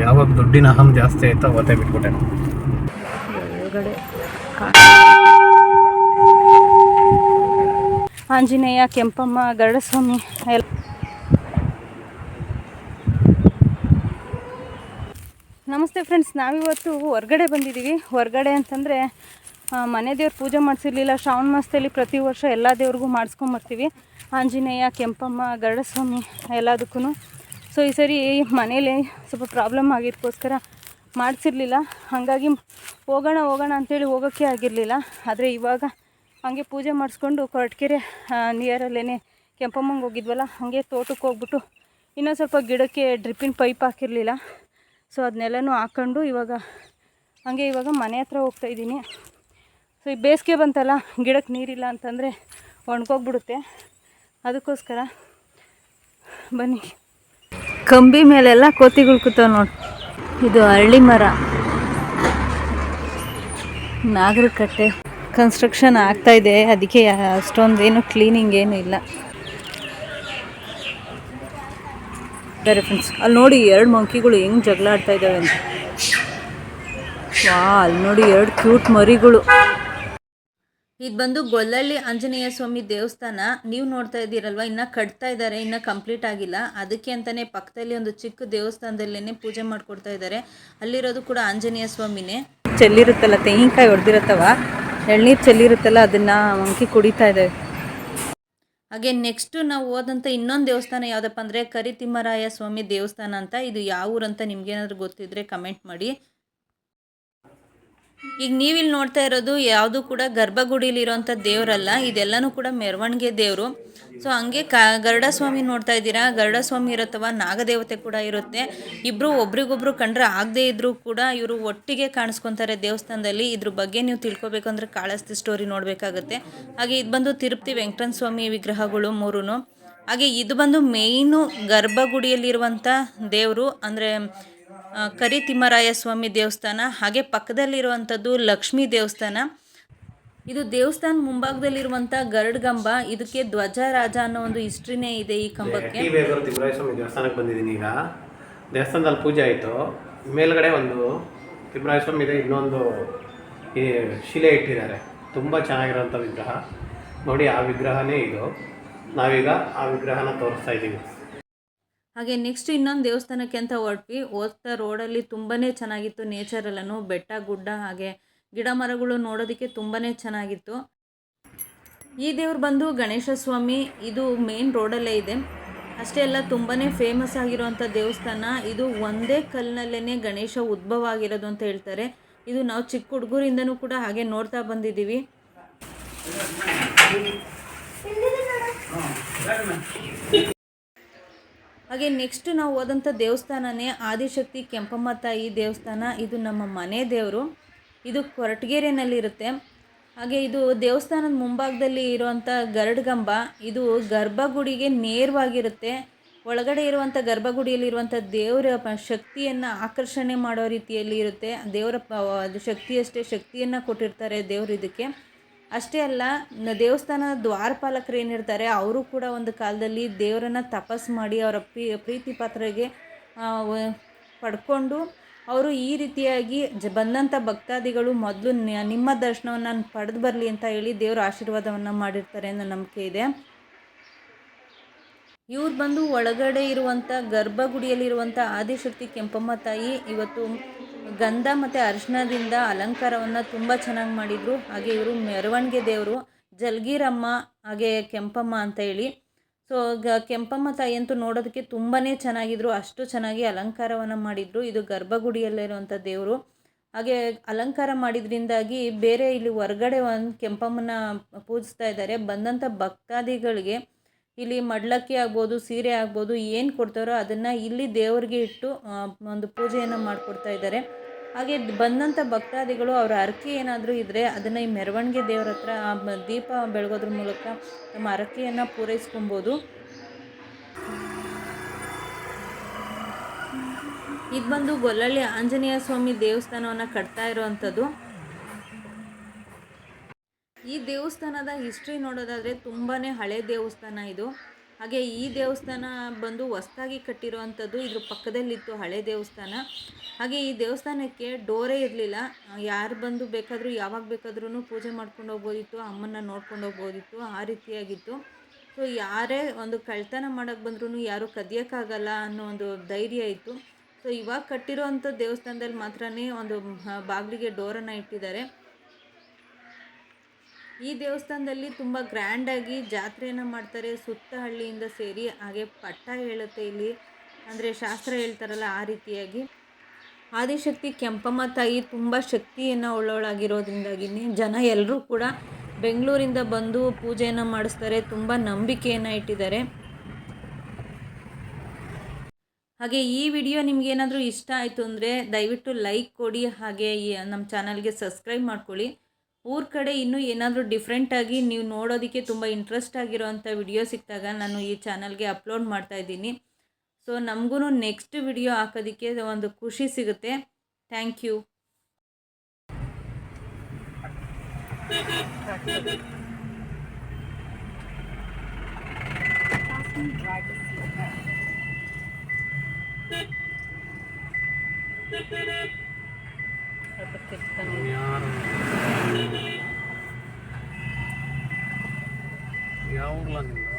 ಯಾವಾಗ ದುಡ್ಡಿನ ಅಹಂ ಜಾಸ್ತಿ ಆಯ್ತು ಅವತ್ತೇ ಬಿಟ್ಬಿಟ್ಟೆ. ಒಳಗಡೆ ಆಂಜನೇಯ, ಕೆಂಪಮ್ಮ, ಗರುಡಸ್ವಾಮಿ ಎಲ್ಲ. ನಮಸ್ತೆ ಫ್ರೆಂಡ್ಸ್, ನಾವಿವತ್ತು ಹೊರ್ಗಡೆ ಬಂದಿದ್ದೀವಿ. ಹೊರಗಡೆ ಅಂತಂದರೆ ಮನೆ ದೇವ್ರ ಪೂಜೆ ಮಾಡಿಸಿರ್ಲಿಲ್ಲ. ಶ್ರಾವಣ ಮಾಸದಲ್ಲಿ ಪ್ರತಿ ವರ್ಷ ಎಲ್ಲ ದೇವ್ರಿಗೂ ಮಾಡಿಸ್ಕೊಂಬರ್ತೀವಿ. ಆಂಜನೇಯ, ಕೆಂಪಮ್ಮ, ಗರುಡಸ್ವಾಮಿ ಎಲ್ಲದಕ್ಕೂ. ಸೊ ಈ ಸರಿ ಮನೇಲಿ ಸ್ವಲ್ಪ ಪ್ರಾಬ್ಲಮ್ ಆಗಿದ್ದಕ್ಕೋಸ್ಕರ ಮಾಡಿಸಿರ್ಲಿಲ್ಲ. ಹಾಗಾಗಿ ಹೋಗೋಣ ಅಂಥೇಳಿ ಹೋಗೋಕ್ಕೆ ಆಗಿರಲಿಲ್ಲ. ಆದರೆ ಇವಾಗ ಹಾಗೆ ಪೂಜೆ ಮಾಡಿಸ್ಕೊಂಡು ಕೊರಟಗೆರೆ ನಿಯರಲ್ಲೇ ಕೆಂಪಮ್ಮಂಗೆ ಹೋಗಿದ್ವಲ್ಲ, ಹಾಗೆ ತೋಟಕ್ಕೆ ಹೋಗ್ಬಿಟ್ಟು ಇನ್ನೂ ಸ್ವಲ್ಪ ಗಿಡಕ್ಕೆ ಡ್ರಿಪ್ಪಿನ ಪೈಪ್ ಹಾಕಿರಲಿಲ್ಲ. ಸೊ ಅದನ್ನೆಲ್ಲನೂ ಹಾಕ್ಕೊಂಡು ಇವಾಗ ಮನೆ ಹತ್ರ ಹೋಗ್ತಾಯಿದ್ದೀನಿ. ಸೊ ಈ ಬೇಸಿಗೆ ಬಂತಲ್ಲ, ಗಿಡಕ್ಕೆ ನೀರಿಲ್ಲ ಅಂತಂದರೆ ಒಣಗೋಗ್ಬಿಡುತ್ತೆ. ಅದಕ್ಕೋಸ್ಕರ ಬನ್ನಿ. ಕಂಬಿ ಮೇಲೆಲ್ಲ ಕೋತಿಗಳು ಕೂತಾವ ನೋಡಿ. ಇದು ಹಳ್ಳಿ ಮರ, ನಾಗರಕಟ್ಟೆ ಕನ್ಸ್ಟ್ರಕ್ಷನ್ ಆಗ್ತಾಯಿದೆ. ಅದಕ್ಕೆ ಅಷ್ಟೊಂದೇನು ಕ್ಲೀನಿಂಗ್ ಏನೂ ಇಲ್ಲ. ಬೇರೆ ಫ್ರೆಂಡ್ಸ್, ಅಲ್ಲಿ ನೋಡಿ 2 ಮಂಕಿಗಳು ಹೆಂಗೆ ಜಗಳ ಆಡ್ತಾ ಇದ್ದಾವೆ ಅಂತ. ಅಲ್ಲಿ ನೋಡಿ 2 ಕ್ಯೂಟ್ ಮರಿಗಳು. ಇದು ಬಂದು ಗೊಲ್ಲಳ್ಳಿ ಆಂಜನೇಯ ಸ್ವಾಮಿ ದೇವಸ್ಥಾನ. ನೀವು ನೋಡ್ತಾ ಇದ್ದೀರಲ್ವ, ಇನ್ನೂ ಕಟ್ತಾ ಇದ್ದಾರೆ, ಇನ್ನೂ ಕಂಪ್ಲೀಟ್ ಆಗಿಲ್ಲ. ಅದಕ್ಕೆ ಅಂತಲೇ ಪಕ್ಕದಲ್ಲಿ ಒಂದು ಚಿಕ್ಕ ದೇವಸ್ಥಾನದಲ್ಲೇ ಪೂಜೆ ಮಾಡಿಕೊಡ್ತಾ ಇದ್ದಾರೆ. ಅಲ್ಲಿರೋದು ಕೂಡ ಆಂಜನೇಯ ಸ್ವಾಮಿನೇ. ಚೆಲ್ಲಿರುತ್ತಲ್ಲ, ತೆಂಗಿನಕಾಯಿ ಹೊಡೆದಿರುತ್ತವ, ಎಳ್ನೀರು ಚೆಲ್ಲಿರುತ್ತಲ್ಲ, ಅದನ್ನು ಮಂಕಿ ಕುಡಿತಾ ಇದ್ದಾವೆ. ಹಾಗೆ ನೆಕ್ಸ್ಟು ನಾವು ಹೋದಂಥ ಇನ್ನೊಂದು ದೇವಸ್ಥಾನ ಯಾವುದಪ್ಪ ಅಂದರೆ ಕರಿತಿಮ್ಮರಾಯ ಸ್ವಾಮಿ ದೇವಸ್ಥಾನ ಅಂತ. ಇದು ಯಾವ ಊರಂತ ನಿಮ್ಗೇನಾದರೂ ಗೊತ್ತಿದ್ದರೆ ಕಮೆಂಟ್ ಮಾಡಿ. ಈಗ ನೀವಿಲ್ಲಿ ನೋಡ್ತಾ ಇರೋದು ಯಾವುದು ಕೂಡ ಗರ್ಭಗುಡಿಲಿರೋಂಥ ದೇವರಲ್ಲ, ಇದೆಲ್ಲನೂ ಕೂಡ ಮೆರವಣಿಗೆ ದೇವರು. ಸೊ ಹಂಗೆ ಗರುಡ ಸ್ವಾಮಿ ನೋಡ್ತಾ ಇದ್ದೀರಾ, ಗರುಡ ಸ್ವಾಮಿ ಇರುತ್ತವ, ನಾಗದೇವತೆ ಕೂಡ ಇರುತ್ತೆ. ಇಬ್ಬರು ಒಬ್ರಿಗೊಬ್ರು ಕಂಡ್ರೆ ಆಗದೇ ಇದ್ದರೂ ಕೂಡ ಇವರು ಒಟ್ಟಿಗೆ ಕಾಣಿಸ್ಕೊತಾರೆ ದೇವಸ್ಥಾನದಲ್ಲಿ. ಇದ್ರ ಬಗ್ಗೆ ನೀವು ತಿಳ್ಕೊಬೇಕಂದ್ರೆ ಕಾಳಸ್ತಿ ಸ್ಟೋರಿ ನೋಡಬೇಕಾಗುತ್ತೆ. ಹಾಗೆ ಇದು ಬಂದು ತಿರುಪತಿ ವೆಂಕಟೇಶ್ವರ ಸ್ವಾಮಿ ವಿಗ್ರಹಗಳು 3. ಹಾಗೆ ಇದು ಬಂದು ಮೇಯ್ನು ಗರ್ಭಗುಡಿಯಲ್ಲಿರುವಂಥ ದೇವರು ಅಂದರೆ ಕರಿತಿಮ್ಮರಾಯ ಸ್ವಾಮಿ ದೇವಸ್ಥಾನ. ಹಾಗೆ ಪಕ್ಕದಲ್ಲಿರುವಂಥದ್ದು ಲಕ್ಷ್ಮೀ ದೇವಸ್ಥಾನ. ಇದು ದೇವಸ್ಥಾನ ಮುಂಭಾಗದಲ್ಲಿರುವಂಥ ಗರುಡಗಂಬ. ಇದಕ್ಕೆ ಧ್ವಜರಾಜ ಅನ್ನೋ ಒಂದು ಹಿಸ್ಟ್ರಿನೇ ಇದೆ ಈ ಕಂಬಕ್ಕೆ. ತಿಮ್ಮರಾಯ ಸ್ವಾಮಿ ದೇವಸ್ಥಾನಕ್ಕೆ ಬಂದಿದ್ದೀನಿ. ಈಗ ದೇವಸ್ಥಾನದಲ್ಲಿ ಪೂಜೆ ಆಯಿತು. ಮೇಲ್ಗಡೆ ಒಂದು ತಿಮ್ಮರಾಯ ಸ್ವಾಮಿ ಇದೆ, ಇನ್ನೊಂದು ಈ ಶಿಲೆ ಇಟ್ಟಿದ್ದಾರೆ. ತುಂಬ ಚೆನ್ನಾಗಿರೋಂಥ ವಿಗ್ರಹ ನೋಡಿ. ಆ ವಿಗ್ರಹನೇ ಇದು. ನಾವೀಗ ಆ ವಿಗ್ರಹನ ತೋರಿಸ್ತಾ ಇದ್ದೀವಿ. ಹಾಗೆ ನೆಕ್ಸ್ಟ್ ಇನ್ನೊಂದು ದೇವಸ್ಥಾನಕ್ಕೆ ಅಂತ ಹೊರಟ್ವಿ. ಹೋಗ್ತಾ ರೋಡಲ್ಲಿ ತುಂಬಾ ಚೆನ್ನಾಗಿತ್ತು. ನೇಚರಲ್ಲೂ ಬೆಟ್ಟ ಗುಡ್ಡ ಹಾಗೆ ಗಿಡ ಮರಗಳು ನೋಡೋದಕ್ಕೆ ತುಂಬಾ ಚೆನ್ನಾಗಿತ್ತು. ಈ ದೇವ್ರು ಬಂದು ಗಣೇಶ ಸ್ವಾಮಿ. ಇದು ಮೇನ್ ರೋಡಲ್ಲೇ ಇದೆ. ಅಷ್ಟೇ ಅಲ್ಲ, ತುಂಬಾ ಫೇಮಸ್ ಆಗಿರುವಂಥ ದೇವಸ್ಥಾನ. ಇದು ಒಂದೇ ಕಲ್ಲಿನಲ್ಲೇ ಗಣೇಶ ಉದ್ಭವ ಆಗಿರೋದು ಅಂತ ಹೇಳ್ತಾರೆ. ಇದು ನಾವು ಚಿಕ್ಕ ಹುಡುಗರಿಂದನೂ ಕೂಡ ಹಾಗೆ ನೋಡ್ತಾ ಬಂದಿದ್ದೀವಿ. ಹಾಗೆ ನೆಕ್ಸ್ಟ್ ನಾವು ಹೋದಂಥ ದೇವಸ್ಥಾನನೇ ಆದಿಶಕ್ತಿ ಕೆಂಪಮ್ಮ ತಾಯಿ ದೇವಸ್ಥಾನ. ಇದು ನಮ್ಮ ಮನೆ ದೇವರು. ಇದು ಕೊರಟಗೆರೆನಲ್ಲಿರುತ್ತೆ. ಹಾಗೆ ಇದು ದೇವಸ್ಥಾನದ ಮುಂಭಾಗದಲ್ಲಿ ಇರುವಂಥ ಗರುಡಗಂಬ. ಇದು ಗರ್ಭಗುಡಿಗೆ ನೇರವಾಗಿರುತ್ತೆ. ಒಳಗಡೆ ಇರುವಂಥ ಗರ್ಭಗುಡಿಯಲ್ಲಿರುವಂಥ ದೇವರ ಶಕ್ತಿಯನ್ನು ಆಕರ್ಷಣೆ ಮಾಡೋ ರೀತಿಯಲ್ಲಿ ಇರುತ್ತೆ. ದೇವರ ಶಕ್ತಿಯಷ್ಟೇ ಶಕ್ತಿಯನ್ನು ಕೊಟ್ಟಿರ್ತಾರೆ ದೇವರು ಇದಕ್ಕೆ. ಅಷ್ಟೇ ಅಲ್ಲ, ದೇವಸ್ಥಾನದ ದ್ವಾರಪಾಲಕರು ಏನಿರ್ತಾರೆ ಅವರು ಕೂಡ ಒಂದು ಕಾಲದಲ್ಲಿ ದೇವರನ್ನು ತಪಸ್ಸು ಮಾಡಿ ಅವರ ಪ್ರೀತಿ ಪಾತ್ರರಿಗೆ ಪಡ್ಕೊಂಡು ಅವರು ಈ ರೀತಿಯಾಗಿ ಬಂದಂಥ ಭಕ್ತಾದಿಗಳು ಮೊದಲು ನಿಮ್ಮ ದರ್ಶನವನ್ನು ಪಡೆದು ಬರಲಿ ಅಂತ ಹೇಳಿ ದೇವರ ಆಶೀರ್ವಾದವನ್ನು ಮಾಡಿರ್ತಾರೆ ಅನ್ನೋ ನಂಬಿಕೆ ಇದೆ. ಇವ್ರು ಬಂದು ಒಳಗಡೆ ಇರುವಂಥ ಗರ್ಭಗುಡಿಯಲ್ಲಿರುವಂಥ ಆದಿಶಕ್ತಿ ಕೆಂಪಮ್ಮ ತಾಯಿ. ಇವತ್ತು ಗಂಧ ಮತ್ತು ಅರಿಶಿಣದಿಂದ ಅಲಂಕಾರವನ್ನು ತುಂಬ ಚೆನ್ನಾಗಿ ಮಾಡಿದರು. ಹಾಗೆ ಇವರು ಮೆರವಣಿಗೆ ದೇವರು ಜಲ್ಗೀರಮ್ಮ ಹಾಗೆ ಕೆಂಪಮ್ಮ ಅಂತ ಹೇಳಿ. ಸೊ ಕೆಂಪಮ್ಮ ತಾಯಿ ಅಂತೂ ನೋಡೋದಕ್ಕೆ ತುಂಬಾ ಚೆನ್ನಾಗಿದ್ರು. ಅಷ್ಟು ಚೆನ್ನಾಗಿ ಅಲಂಕಾರವನ್ನು ಮಾಡಿದರು. ಇದು ಗರ್ಭಗುಡಿಯಲ್ಲಿರುವಂಥ ದೇವರು. ಹಾಗೆ ಅಲಂಕಾರ ಮಾಡಿದ್ರಿಂದಾಗಿ ಬೇರೆ ಇಲ್ಲಿ ಹೊರಗಡೆ ಒಂದು ಕೆಂಪಮ್ಮನ ಪೂಜಿಸ್ತಾ ಇದ್ದಾರೆ. ಬಂದಂಥ ಭಕ್ತಾದಿಗಳಿಗೆ ಇಲ್ಲಿ ಮಡ್ಲಕ್ಕಿ ಆಗ್ಬೋದು, ಸೀರೆ ಆಗ್ಬೋದು, ಏನು ಕೊಡ್ತಾರೋ ಅದನ್ನು ಇಲ್ಲಿ ದೇವರಿಗೆ ಇಟ್ಟು ಒಂದು ಪೂಜೆಯನ್ನು ಮಾಡಿಕೊಡ್ತಾ ಇದ್ದಾರೆ. ಹಾಗೆ ಬಂದಂಥ ಭಕ್ತಾದಿಗಳು ಅವರ ಹರಕೆ ಏನಾದರೂ ಇದ್ದರೆ ಅದನ್ನು ಈ ಮೆರವಣಿಗೆ ದೇವರ ಹತ್ರ ದೀಪ ಬೆಳಗೋದ್ರ ಮೂಲಕ ನಮ್ಮ ಹರಕೆಯನ್ನು ಪೂರೈಸ್ಕೊಬೋದು. ಇದು ಬಂದು ಗೊಲ್ಲಳ್ಳಿ ಆಂಜನೇಯ ಸ್ವಾಮಿ ದೇವಸ್ಥಾನವನ್ನು ಕಟ್ತಾ ಇರೋವಂಥದ್ದು. ಈ ದೇವಸ್ಥಾನದ ಹಿಸ್ಟ್ರಿ ನೋಡೋದಾದರೆ ತುಂಬಾ ಹಳೆ ದೇವಸ್ಥಾನ ಇದು. ಹಾಗೆ ಈ ದೇವಸ್ಥಾನ ಬಂದು ಹೊಸ್ದಾಗಿ ಕಟ್ಟಿರುವಂಥದ್ದು, ಇದ್ರ ಪಕ್ಕದಲ್ಲಿತ್ತು ಹಳೆ ದೇವಸ್ಥಾನ. ಹಾಗೆ ಈ ದೇವಸ್ಥಾನಕ್ಕೆ ಡೋರೇ ಇರಲಿಲ್ಲ, ಯಾರು ಬಂದು ಬೇಕಾದರೂ ಯಾವಾಗ ಬೇಕಾದ್ರೂ ಪೂಜೆ ಮಾಡ್ಕೊಂಡು ಹೋಗ್ಬೋದಿತ್ತು, ಅಮ್ಮನ್ನ ನೋಡ್ಕೊಂಡು ಹೋಗ್ಬೋದಿತ್ತು, ಆ ರೀತಿಯಾಗಿತ್ತು. ಸೊ ಯಾರೇ ಒಂದು ಕಳ್ತನ ಮಾಡೋಕ್ಕೆ ಬಂದ್ರೂ ಯಾರೂ ಕದಿಯೋಕ್ಕಾಗಲ್ಲ ಅನ್ನೋ ಒಂದು ಧೈರ್ಯ ಇತ್ತು. ಸೊ ಇವಾಗ ಕಟ್ಟಿರೋವಂಥ ದೇವಸ್ಥಾನದಲ್ಲಿ ಮಾತ್ರ ಒಂದು ಬಾಗಿಲಿಗೆ ಡೋರನ್ನು ಇಟ್ಟಿದ್ದಾರೆ. ಈ ದೇವಸ್ಥಾನದಲ್ಲಿ ತುಂಬ ಗ್ರ್ಯಾಂಡಾಗಿ ಜಾತ್ರೆಯನ್ನು ಮಾಡ್ತಾರೆ, ಸುತ್ತ ಹಳ್ಳಿಯಿಂದ ಸೇರಿ. ಹಾಗೆ ಪಟ್ಟ ಹೇಳುತ್ತೆ ಇಲ್ಲಿ, ಅಂದರೆ ಶಾಸ್ತ್ರ ಹೇಳ್ತಾರಲ್ಲ ಆ ರೀತಿಯಾಗಿ. ಆದಿಶಕ್ತಿ ಕೆಂಪಮ್ಮ ತಾಯಿ ತುಂಬ ಶಕ್ತಿಯನ್ನು ಉಳ್ಳವಳಾಗಿರೋದ್ರಿಂದಾಗಿನೇ ಜನ ಎಲ್ಲರೂ ಕೂಡ ಬೆಂಗಳೂರಿಂದ ಬಂದು ಪೂಜೆಯನ್ನು ಮಾಡಿಸ್ತಾರೆ, ತುಂಬ ನಂಬಿಕೆಯನ್ನು ಇಟ್ಟಿದ್ದಾರೆ. ಹಾಗೆ ಈ ವಿಡಿಯೋ ನಿಮಗೇನಾದರೂ ಇಷ್ಟ ಆಯಿತು ಅಂದರೆ ದಯವಿಟ್ಟು ಲೈಕ್ ಕೊಡಿ, ಹಾಗೆ ನಮ್ಮ ಚಾನಲ್ಗೆ ಸಬ್ಸ್ಕ್ರೈಬ್ ಮಾಡ್ಕೊಳ್ಳಿ. ಊರ ಕಡೆ ಇನ್ನೂ ಏನಾದರೂ ಡಿಫ್ರೆಂಟಾಗಿ ನೀವು ನೋಡೋದಕ್ಕೆ ತುಂಬ ಇಂಟ್ರೆಸ್ಟ್ ಆಗಿರೋವಂಥ ವಿಡಿಯೋ ಸಿಕ್ಕಿದಾಗ ನಾನು ಈ ಚಾನಲ್ಗೆ ಅಪ್ಲೋಡ್ ಮಾಡ್ತಾಯಿದ್ದೀನಿ. ಸೊ ನಮಗೂ ನೆಕ್ಸ್ಟ್ ವಿಡಿಯೋ ಹಾಕೋದಕ್ಕೆ ಒಂದು ಖುಷಿ ಸಿಗುತ್ತೆ. Thank you. ಯಾವ ಊರ್ಲ ನಿಂದು?